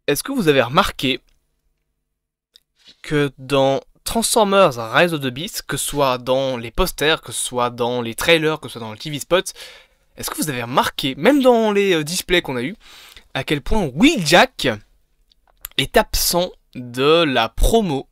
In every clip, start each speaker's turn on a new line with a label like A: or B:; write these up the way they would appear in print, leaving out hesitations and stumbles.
A: est-ce que vous avez remarqué que dans Transformers Rise of the Beast, que ce soit dans les posters, que ce soit dans les trailers, que ce soit dans le TV spot, est-ce que vous avez remarqué, même dans les displays qu'on a eu, à quel point Wheeljack est absent de la promo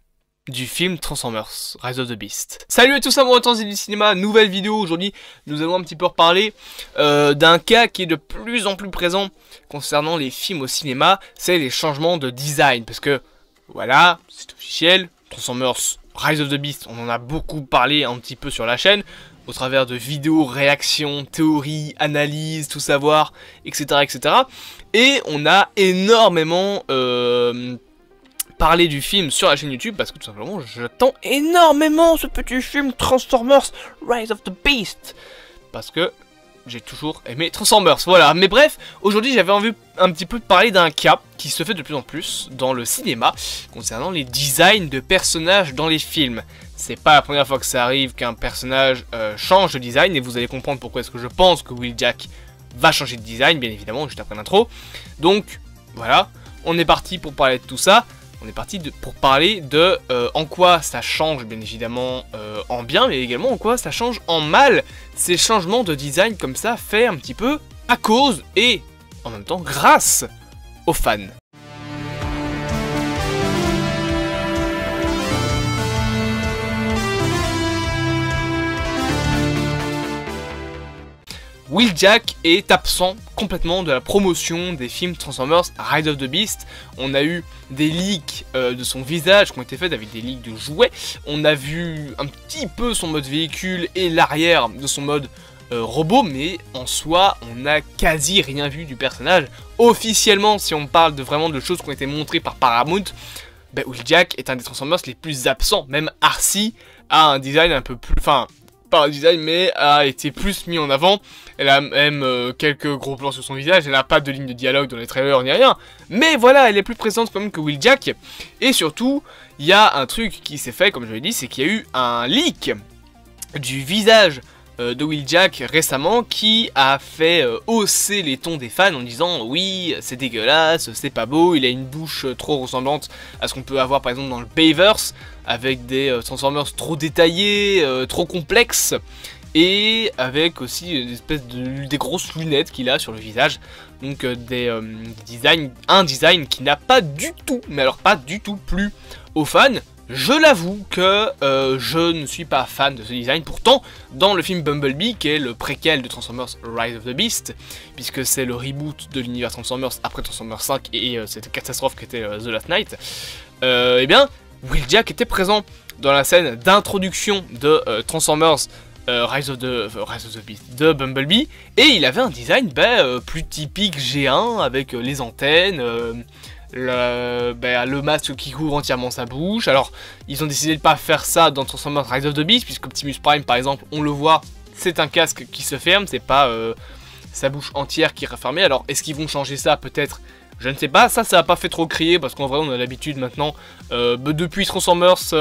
A: du film Transformers Rise of the Beast. Salut à tous amoureux du cinéma, nouvelle vidéo. Aujourd'hui nous allons un petit peu reparler d'un cas qui est de plus en plus présent concernant les films au cinéma, c'est les changements de design. Parce que voilà, c'est officiel, Transformers Rise of the Beast, on en a beaucoup parlé un petit peu sur la chaîne, au travers de vidéos, réactions, théories, analyses, tout savoir, etc. etc. Et on a énormément parler du film sur la chaîne YouTube parce que tout simplement j'attends énormément ce petit film Transformers Rise of the Beast parce que j'ai toujours aimé Transformers, voilà. Mais bref, aujourd'hui j'avais envie un petit peu de parler d'un cas qui se fait de plus en plus dans le cinéma concernant les designs de personnages dans les films. C'est pas la première fois que ça arrive qu'un personnage change de design et vous allez comprendre pourquoi est-ce que je pense que Wheeljack va changer de design, bien évidemment, juste après l'intro. Donc voilà, on est parti pour parler de tout ça. On est parti pour parler de en quoi ça change bien évidemment en bien, mais également en quoi ça change en mal. Ces changements de design comme ça fait un petit peu à cause et en même temps grâce aux fans. Wheeljack est absent complètement de la promotion des films Transformers Rise of the Beast. On a eu des leaks de son visage qui ont été faits avec des leaks de jouets. On a vu un petit peu son mode véhicule et l'arrière de son mode robot, mais en soi, on n'a quasi rien vu du personnage. Officiellement, si on parle vraiment de choses qui ont été montrées par Paramount, ben, Wheeljack est un des Transformers les plus absents. Même Arcee a un design un peu plus... Enfin, pas un design, mais a été plus mis en avant. Elle a même quelques gros plans sur son visage. Elle n'a pas de ligne de dialogue dans les trailers ni rien. Mais voilà, elle est plus présente quand même que Wheeljack. Et surtout, il y a un truc qui s'est fait, comme je l'ai dit, c'est qu'il y a eu un leak du visage de Wheeljack récemment qui a fait hausser les tons des fans en disant oui, c'est dégueulasse, c'est pas beau, il a une bouche trop ressemblante à ce qu'on peut avoir par exemple dans le Bayverse, avec des Transformers trop détaillés, trop complexes, et avec aussi une espèce des grosses lunettes qu'il a sur le visage. Donc un design qui n'a pas du tout, mais alors pas du tout plu aux fans. Je l'avoue que je ne suis pas fan de ce design. Pourtant, dans le film Bumblebee, qui est le préquel de Transformers Rise of the Beast, puisque c'est le reboot de l'univers Transformers après Transformers 5 et cette catastrophe qui était The Last Night, eh bien, Wheeljack était présent dans la scène d'introduction de Transformers Rise of the Beast de Bumblebee, et il avait un design plus typique G1 avec les antennes, le masque qui couvre entièrement sa bouche. Alors ils ont décidé de pas faire ça dans Transformers Rise of the Beast, puisque Optimus Prime par exemple, on le voit, c'est un casque qui se ferme, c'est pas sa bouche entière qui est refermée. Alors est-ce qu'ils vont changer ça? Peut-être, je ne sais pas. Ça a pas fait trop crier, parce qu'en vrai on a l'habitude maintenant depuis Transformers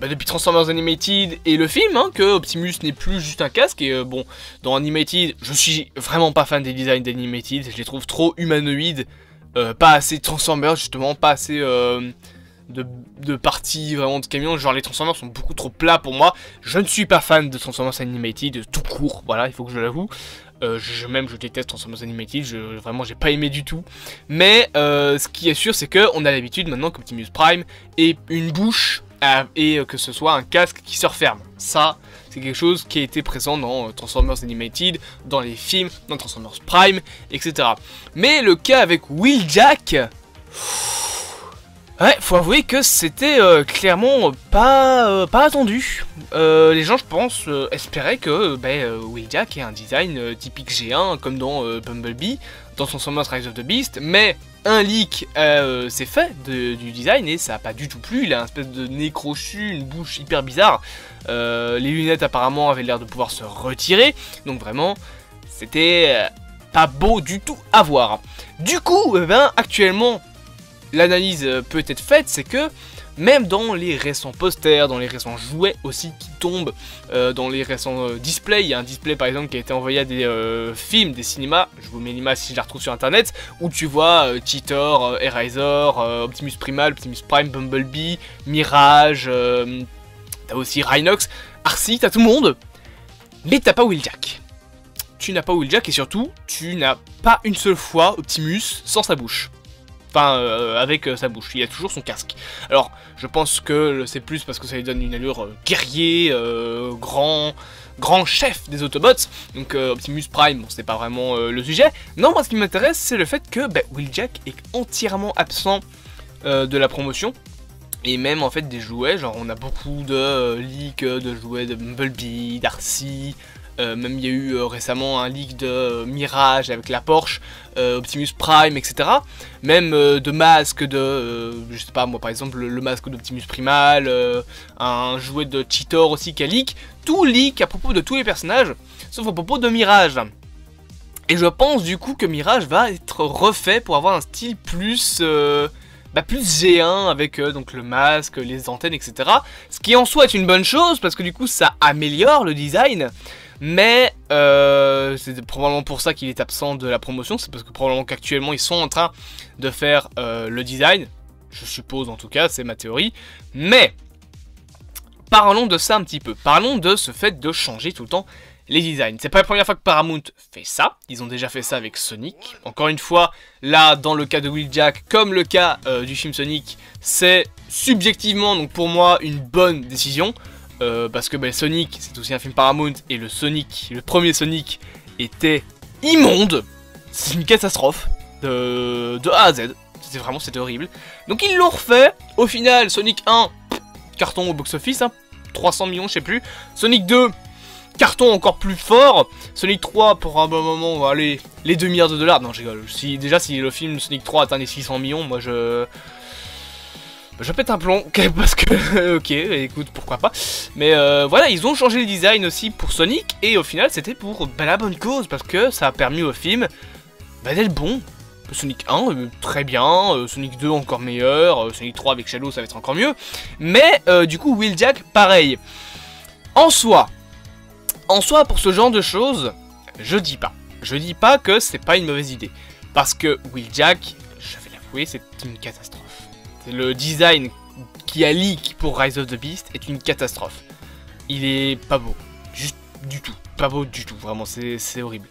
A: depuis Transformers Animated et le film, hein, que Optimus n'est plus juste un casque. Et bon, dans Animated, je suis vraiment pas fan des designs d'Animated, je les trouve trop humanoïdes, pas assez Transformers justement, pas assez de parties vraiment de camions. Genre les Transformers sont beaucoup trop plats pour moi. Je ne suis pas fan de Transformers Animated tout court, voilà, il faut que je l'avoue. Je déteste Transformers Animated, vraiment j'ai pas aimé du tout. Mais ce qui est sûr, c'est qu'on a l'habitude maintenant qu'Optimus Prime ait une bouche et que ce soit un casque qui se referme. Ça, c'est quelque chose qui a été présent dans Transformers Animated, dans les films, dans Transformers Prime, etc. Mais le cas avec Wheeljack, ouais, faut avouer que c'était clairement pas attendu. Les gens, je pense, espéraient que Wheeljack ait un design typique G1, comme dans Bumblebee, dans Transformers Rise of the Beast, mais un leak s'est fait du design et ça n'a pas du tout plu. Il a un espèce de nez crochu, une bouche hyper bizarre. Les lunettes apparemment avaient l'air de pouvoir se retirer, donc vraiment, c'était pas beau du tout à voir. Du coup, actuellement, l'analyse peut être faite, c'est que même dans les récents posters, dans les récents jouets aussi qui tombent, dans les récents displays. Il y a un display par exemple qui a été envoyé à des films, des cinémas, je vous mets l'image si je la retrouve sur internet, où tu vois Cheetor, Eraser, Optimus Primal, Optimus Prime, Bumblebee, Mirage, t'as aussi Rhinox, Arcee, t'as tout le monde, mais t'as pas Wheeljack. Tu n'as pas Wheeljack et surtout, tu n'as pas une seule fois Optimus sans sa bouche. Enfin, avec sa bouche, il a toujours son casque. Alors, je pense que c'est plus parce que ça lui donne une allure guerrier, grand chef des Autobots. Donc Optimus Prime, bon, c'est pas vraiment le sujet. Non, moi ce qui m'intéresse, c'est le fait que Wheeljack est entièrement absent de la promotion. Et même en fait des jouets, genre on a beaucoup de leaks de jouets de Bumblebee, d'Arcee. Même il y a eu récemment un leak de Mirage avec la Porsche, Optimus Prime, etc. Même de masques de, je sais pas moi par exemple le masque d'Optimus Primal, un jouet de Cheetor aussi qui a leak. Tout leak à propos de tous les personnages, sauf à propos de Mirage. Et je pense du coup que Mirage va être refait pour avoir un style plus... plus G1 avec donc le masque, les antennes, etc. Ce qui en soi est une bonne chose parce que du coup ça améliore le design. Mais c'est probablement pour ça qu'il est absent de la promotion. C'est parce que probablement qu'actuellement ils sont en train de faire le design. Je suppose en tout cas, c'est ma théorie. Mais parlons de ça un petit peu. Parlons de ce fait de changer tout le temps les designs. C'est pas la première fois que Paramount fait ça. Ils ont déjà fait ça avec Sonic. Encore une fois, là, dans le cas de Wheeljack, comme le cas du film Sonic, c'est subjectivement, donc pour moi, une bonne décision. Parce que Sonic, c'est aussi un film Paramount, et le premier Sonic, était immonde. C'est une catastrophe de A à Z. C'était horrible. Donc ils l'ont refait. Au final, Sonic 1, carton au box-office, hein, 300 millions, je sais plus. Sonic 2, carton encore plus fort. Sonic 3, pour un bon moment, on va aller les 2 milliards de dollars. Non, je rigole. Si le film Sonic 3 atteint les 600 millions, moi je pète un plomb, parce que, ok, écoute, pourquoi pas. Mais voilà, ils ont changé le design aussi pour Sonic, et au final, c'était pour la bonne cause, parce que ça a permis au film d'être bon. Sonic 1, très bien, Sonic 2 encore meilleur, Sonic 3 avec Shadow, ça va être encore mieux. Mais, du coup, Wheeljack, pareil. En soi, pour ce genre de choses, je dis pas que c'est pas une mauvaise idée. Parce que Wheeljack, je vais l'avouer, c'est une catastrophe. Le design qui a leak pour Rise of the Beast est une catastrophe. Il est pas beau. Juste du tout. Pas beau du tout. Vraiment, c'est horrible.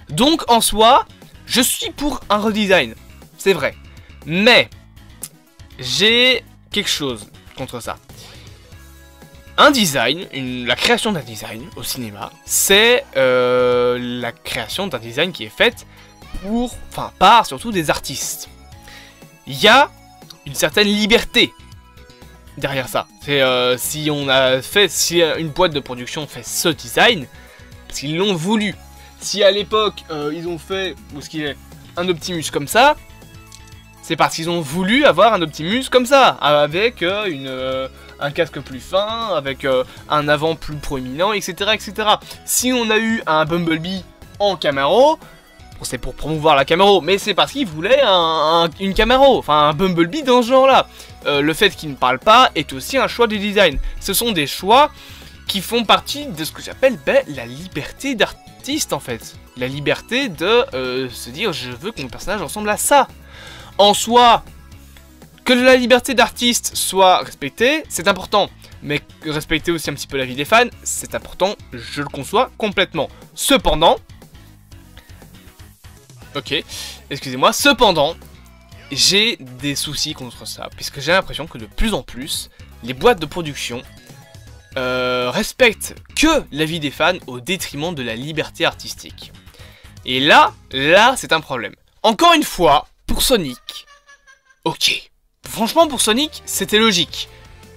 A: Donc, en soi, je suis pour un redesign. C'est vrai. Mais, j'ai quelque chose contre ça. Un design, la création d'un design au cinéma, c'est la création d'un design qui est faite par surtout des artistes. Il y a une certaine liberté derrière ça. C'est si une boîte de production fait ce design, parce qu'ils l'ont voulu. Si à l'époque ils ont fait un Optimus comme ça, c'est parce qu'ils ont voulu avoir un Optimus comme ça, avec un casque plus fin, avec un avant plus proéminent, etc., etc. Si on a eu un Bumblebee en Camaro, c'est pour promouvoir la Camaro, mais c'est parce qu'ils voulaient une Camaro, enfin un Bumblebee dans ce genre-là. Le fait qu'il ne parle pas est aussi un choix de design. Ce sont des choix qui font partie de ce que j'appelle la liberté d'artiste en fait. La liberté de se dire je veux que mon personnage ressemble à ça. En soi, que la liberté d'artiste soit respectée, c'est important. Mais respecter aussi un petit peu la vie des fans, c'est important, je le conçois complètement. Cependant, j'ai des soucis contre ça, puisque j'ai l'impression que de plus en plus, les boîtes de production respectent que la vie des fans au détriment de la liberté artistique. Et là, c'est un problème. Encore une fois, pour Sonic, ok. Franchement, pour Sonic, c'était logique.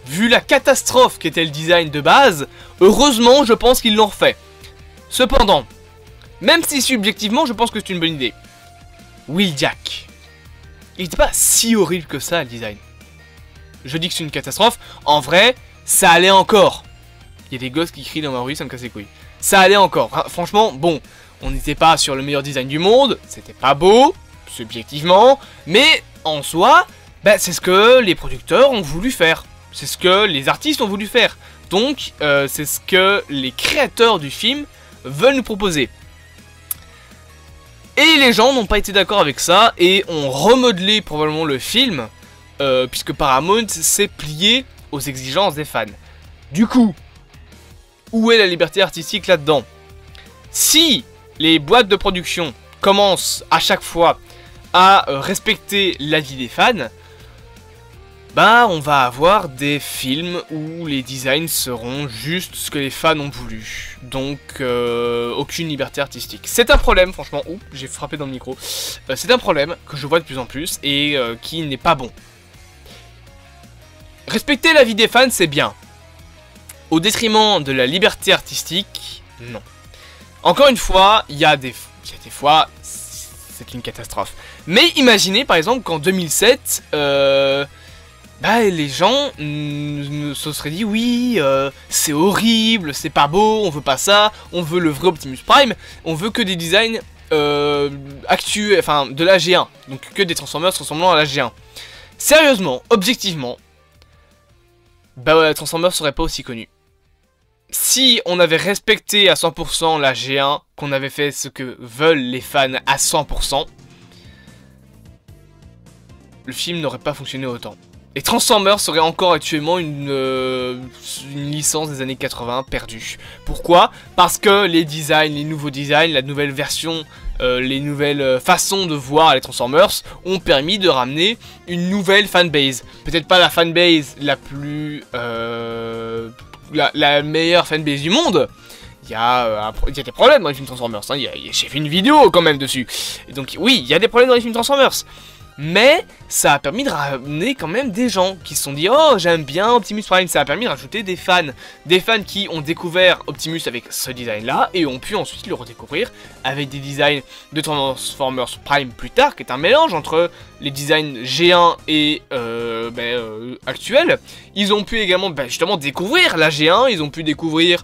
A: Vu la catastrophe qu'était le design de base, heureusement, je pense qu'ils l'ont refait. Cependant, même si subjectivement, je pense que c'est une bonne idée. Wheeljack. Il n'était pas si horrible que ça, le design. Je dis que c'est une catastrophe. En vrai, ça allait encore. Il y a des gosses qui crient dans ma rue, ça me casse les couilles. Ça allait encore. Franchement, bon, on n'était pas sur le meilleur design du monde. C'était pas beau, subjectivement. Mais, en soi, c'est ce que les producteurs ont voulu faire. C'est ce que les artistes ont voulu faire. Donc, c'est ce que les créateurs du film veulent nous proposer. Et les gens n'ont pas été d'accord avec ça et ont remodelé probablement le film, puisque Paramount s'est plié aux exigences des fans. Du coup, où est la liberté artistique là-dedans? Si les boîtes de production commencent à chaque fois à respecter l'avis des fans, bah on va avoir des films où les designs seront juste ce que les fans ont voulu. Donc aucune liberté artistique. C'est un problème, franchement. Ouh, j'ai frappé dans le micro. C'est un problème que je vois de plus en plus et qui n'est pas bon. Respecter l'avis des fans, c'est bien. Au détriment de la liberté artistique, non. Encore une fois, il y a des fois, c'est une catastrophe. Mais imaginez par exemple qu'en 2007, bah, les gens se seraient dit oui, c'est horrible, c'est pas beau, on veut pas ça, on veut le vrai Optimus Prime, on veut que des designs actuels, enfin de la G1, donc que des Transformers ressemblant à la G1. Sérieusement, objectivement, bah ouais, Transformers serait pas aussi connu. Si on avait respecté à 100% la G1, qu'on avait fait ce que veulent les fans à 100%, le film n'aurait pas fonctionné autant. Et Transformers serait encore actuellement une licence des années 80 perdue. Pourquoi? Parce que les designs, les nouveaux designs, la nouvelle version, les nouvelles façons de voir les Transformers ont permis de ramener une nouvelle fanbase. Peut-être pas la fanbase la plus... la meilleure fanbase du monde. Il y a des problèmes dans les films Transformers. Hein. J'ai fait une vidéo quand même dessus. Et donc oui, il y a des problèmes dans les films Transformers. Mais ça a permis de ramener quand même des gens qui se sont dit « Oh, j'aime bien Optimus Prime ». Ça a permis de rajouter des fans. Des fans qui ont découvert Optimus avec ce design-là et ont pu ensuite le redécouvrir avec des designs de Transformers Prime plus tard, qui est un mélange entre les designs G1 et actuels. Ils ont pu également justement découvrir la G1, ils ont pu découvrir...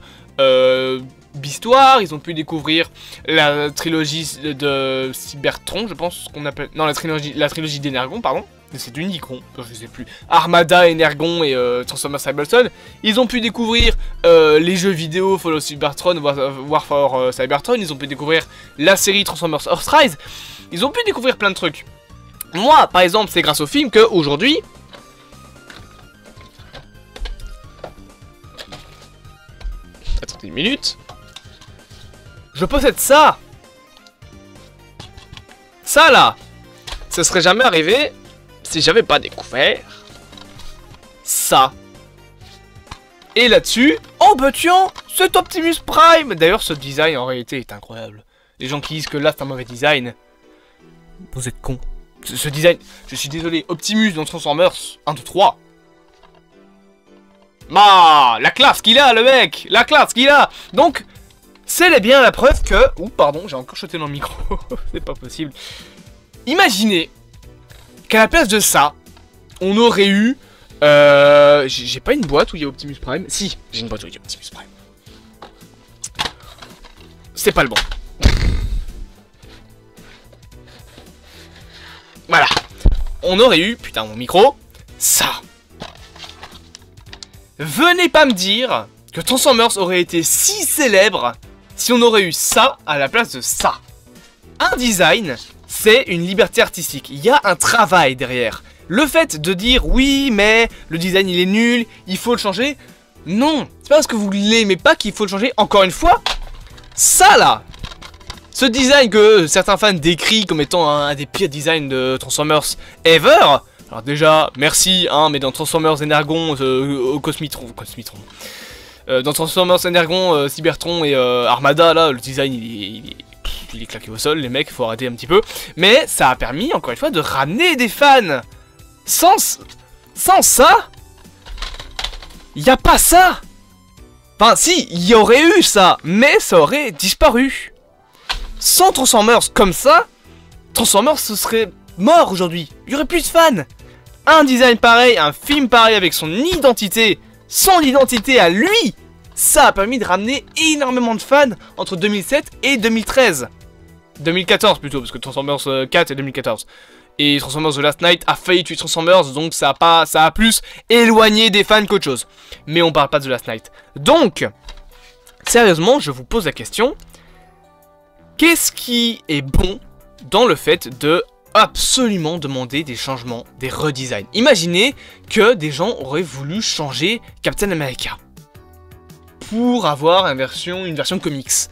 A: Beastoir, ils ont pu découvrir la trilogie de Cybertron, je pense qu'on appelle... Non, la trilogie d'Energon, pardon. C'est du Nikon, je sais plus. Armada, Energon et Transformers Cybertron. Ils ont pu découvrir les jeux vidéo Follow Cybertron, War for Cybertron. Ils ont pu découvrir la série Transformers Earthrise. Ils ont pu découvrir plein de trucs. Moi, par exemple, c'est grâce au film que aujourd'hui... Attendez une minute. Je possède ça. Ça là. Ça serait jamais arrivé si j'avais pas découvert ça. Et là-dessus, oh bah tiens, c'est Optimus Prime. D'ailleurs, ce design en réalité est incroyable. Les gens qui disent que là c'est un mauvais design, vous êtes cons. Ce design, je suis désolé, Optimus dans Transformers 1, 2, 3. Ah, la classe qu'il a, le mec. La classe qu'il a. Donc, c'est bien la preuve que... Ouh, pardon, j'ai encore chuté dans le micro. C'est pas possible. Imaginez qu'à la place de ça, on aurait eu... j'ai pas une boîte où il y a Optimus Prime. Si, j'ai une boîte où il y a Optimus Prime. C'est pas le bon. Voilà. On aurait eu... Putain, mon micro. Ça. Venez pas me dire que Transformers aurait été si célèbre si on aurait eu ça à la place de ça. Un design, c'est une liberté artistique. Il y a un travail derrière. Le fait de dire oui, mais le design il est nul, il faut le changer. Non, c'est pas parce que vous l'aimez pas qu'il faut le changer. Encore une fois, ça là, ce design que certains fans décrivent comme étant un des pires designs de Transformers ever. Alors déjà, merci, hein, mais dans Transformers Energon, Cosmitron, dans Transformers Energon, Cybertron et Armada, là, le design, il est claqué au sol, les mecs, faut arrêter un petit peu. Mais ça a permis, encore une fois, de ramener des fans. Sans ça, il n'y a pas ça. Enfin, si, il y aurait eu ça, mais ça aurait disparu. Sans Transformers comme ça, Transformers, ce serait mort aujourd'hui. Il y aurait plus de fans. Un design pareil, un film pareil avec son identité, son identité à lui, ça a permis de ramener énormément de fans entre 2007 et 2013. 2014 plutôt, parce que Transformers 4 et 2014. Et Transformers The Last Knight a failli tuer Transformers, donc ça a plus éloigné des fans qu'autre chose. Mais on parle pas de The Last Knight. Donc, sérieusement, je vous pose la question. Qu'est-ce qui est bon dans le fait de absolument demander des changements, des redesigns? Imaginez que des gens auraient voulu changer Captain America pour avoir une version comics.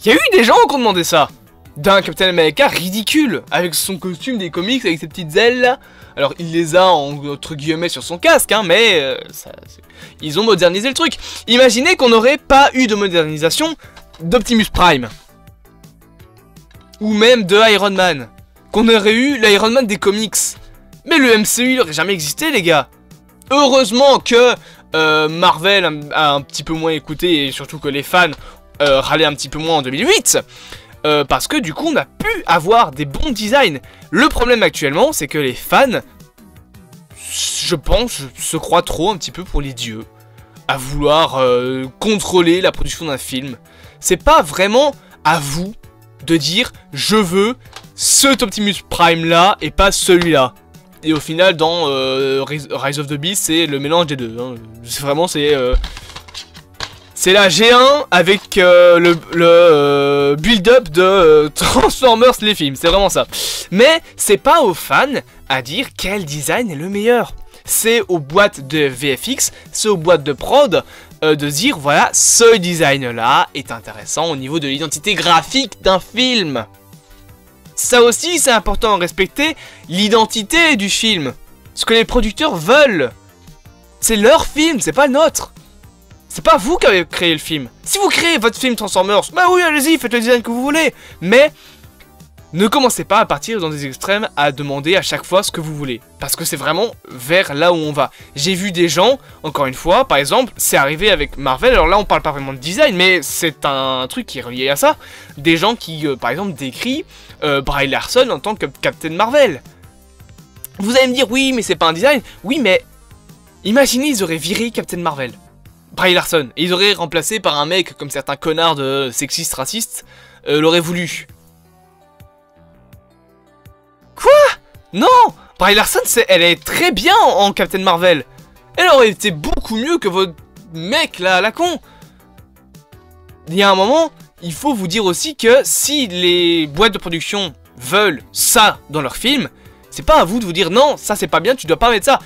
A: Il y a eu des gens qui ont demandé ça. D'un Captain America ridicule, avec son costume des comics, avec ses petites ailes là. Alors il les a entre guillemets sur son casque, hein, mais ils ont modernisé le truc. Imaginez qu'on n'aurait pas eu de modernisation d'Optimus Prime. Ou même de Iron Man. Qu'on aurait eu l'Iron Man des comics. Mais le MCU il n'aurait jamais existé les gars. Heureusement que Marvel a un petit peu moins écouté, et surtout que les fans râlaient un petit peu moins en 2008. Parce que du coup on a pu avoir des bons designs. Le problème actuellement c'est que les fans, je pense, se croient trop un petit peu pour les dieux, à vouloir contrôler la production d'un film. C'est pas vraiment à vous de dire je veux cet Optimus Prime là et pas celui-là. Et au final dans Rise of the Beast c'est le mélange des deux, hein. C'est la G1 avec le build-up de Transformers les films, c'est vraiment ça. Mais c'est pas aux fans à dire quel design est le meilleur. C'est aux boîtes de VFX, c'est aux boîtes de prod de dire voilà, ce design là est intéressant au niveau de l'identité graphique d'un film. Ça aussi c'est important de respecter l'identité du film. Ce que les producteurs veulent. C'est leur film, c'est pas le nôtre. C'est pas vous qui avez créé le film. Si vous créez votre film Transformers, bah oui, allez-y, faites le design que vous voulez. Mais ne commencez pas à partir dans des extrêmes à demander à chaque fois ce que vous voulez. Parce que c'est vraiment vers là où on va. J'ai vu des gens, encore une fois, par exemple, c'est arrivé avec Marvel. Alors là, on parle pas vraiment de design, mais c'est un truc qui est relié à ça. Des gens qui, par exemple, décrient Brie Larson en tant que Captain Marvel. Vous allez me dire, oui, mais c'est pas un design. Oui, mais imaginez, ils auraient viré Captain Marvel. Brie Larson, et ils auraient remplacé par un mec comme certains connards de sexistes racistes l'auraient voulu. Quoi? Non! Brie Larson, elle est très bien en Captain Marvel. Elle aurait été beaucoup mieux que votre mec là, la con. Il y a un moment, il faut vous dire aussi que si les boîtes de production veulent ça dans leur film, c'est pas à vous de vous dire non, ça c'est pas bien, tu dois pas mettre ça.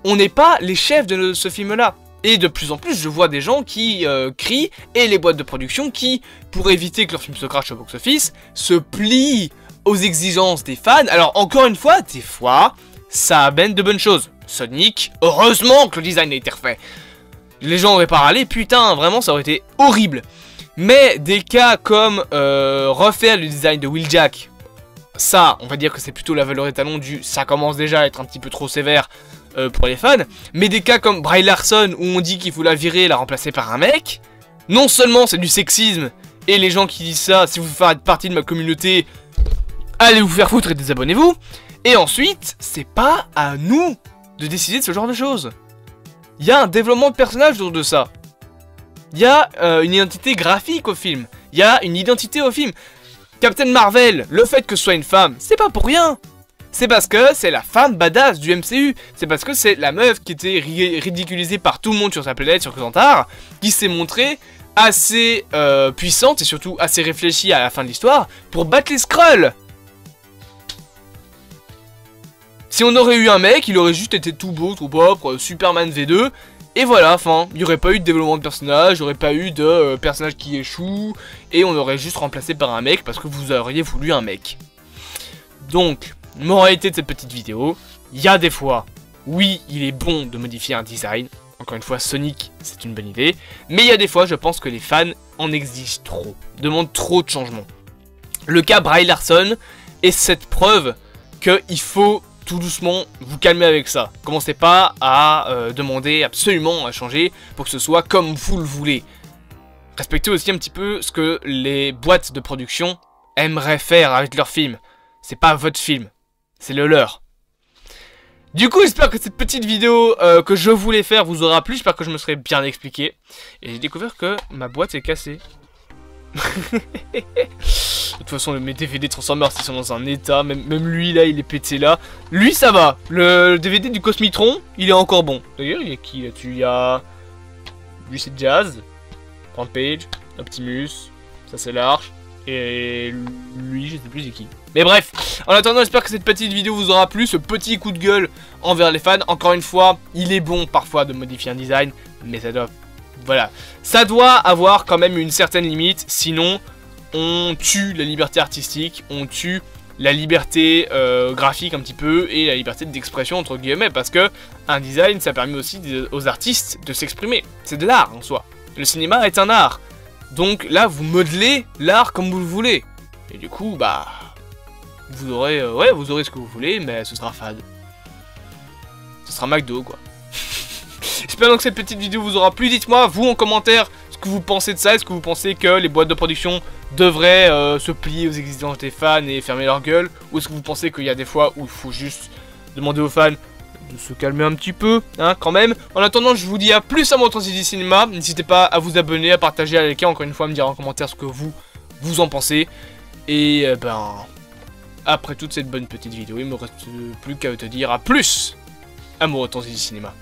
A: On n'est pas les chefs de ce film là. Et de plus en plus, je vois des gens qui crient, et les boîtes de production qui, pour éviter que leur film se crache au box-office, se plient aux exigences des fans. Alors, encore une fois, des fois, ça amène de bonnes choses. Sonic, heureusement que le design a été refait. Les gens auraient pas râlé, putain, vraiment, ça aurait été horrible. Mais des cas comme refaire le design de Wheeljack, ça, on va dire que c'est plutôt la valeur étalon du... Ça commence déjà à être un petit peu trop sévère pour les fans, mais des cas comme Brie Larson où on dit qu'il faut la virer et la remplacer par un mec, non seulement c'est du sexisme, et les gens qui disent ça, si vous faites partie de ma communauté, allez vous faire foutre et désabonnez-vous, et ensuite, c'est pas à nous de décider de ce genre de choses. Il y a un développement de personnage autour de ça. Il y a une identité graphique au film, il y a une identité au film. Captain Marvel, le fait que ce soit une femme, c'est pas pour rien. C'est parce que c'est la femme badass du MCU. C'est parce que c'est la meuf qui était ridiculisée par tout le monde sur sa planète, sur Xantar, qui s'est montrée assez puissante et surtout assez réfléchie à la fin de l'histoire pour battre les Skrulls. Si on aurait eu un mec, il aurait juste été tout beau, tout propre, Superman V2, et voilà, enfin, il n'y aurait pas eu de développement de personnage, il n'y aurait pas eu de personnage qui échoue, et on aurait juste remplacé par un mec parce que vous auriez voulu un mec. Donc... moralité de cette petite vidéo, il y a des fois, oui, il est bon de modifier un design. Encore une fois, Sonic, c'est une bonne idée. Mais il y a des fois, je pense que les fans en exigent trop, demandent trop de changements. Le cas Brie Larson est cette preuve qu'il faut tout doucement vous calmer avec ça. Commencez pas à demander absolument à changer pour que ce soit comme vous le voulez. Respectez aussi un petit peu ce que les boîtes de production aimeraient faire avec leur film. C'est pas votre film. C'est le leur. Du coup, j'espère que cette petite vidéo que je voulais faire vous aura plu. J'espère que je me serai bien expliqué. Et j'ai découvert que ma boîte est cassée. De toute façon, mes DVD Transformers, ils sont dans un état. Même lui, là, il est pété là. Lui, ça va. Le DVD du Cosmitron, il est encore bon. D'ailleurs, il y a qui là-dessus? Il y a... Lui, c'est Jazz. Rampage. Optimus. Ça, c'est l'Arche. Et lui, je sais plus c'est qui. Mais bref, en attendant, j'espère que cette petite vidéo vous aura plu. Ce petit coup de gueule envers les fans. Encore une fois, il est bon parfois de modifier un design. Mais ça doit... Voilà. Ça doit avoir quand même une certaine limite. Sinon... on tue la liberté artistique, on tue la liberté graphique un petit peu et la liberté d'expression entre guillemets, parce que un design ça permet aussi aux artistes de s'exprimer, c'est de l'art en soi. Le cinéma est un art, donc là vous modelez l'art comme vous le voulez, et du coup bah vous aurez, vous aurez ce que vous voulez, mais ce sera fade. Ce sera McDo quoi. J'espère donc que cette petite vidéo vous aura plu, dites-moi vous en commentaire ce que vous pensez de ça, est-ce que vous pensez que les boîtes de production devraient se plier aux exigences des fans et fermer leur gueule, ou est-ce que vous pensez qu'il y a des fois où il faut juste demander aux fans de se calmer un petit peu, hein, quand même. En attendant, je vous dis à plus à mon Transit Cinéma, n'hésitez pas à vous abonner, à partager, à liker, encore une fois, à me dire en commentaire ce que vous en pensez, et ben, après toute cette bonne petite vidéo, il me reste plus qu'à te dire à plus à mon Transit Cinéma.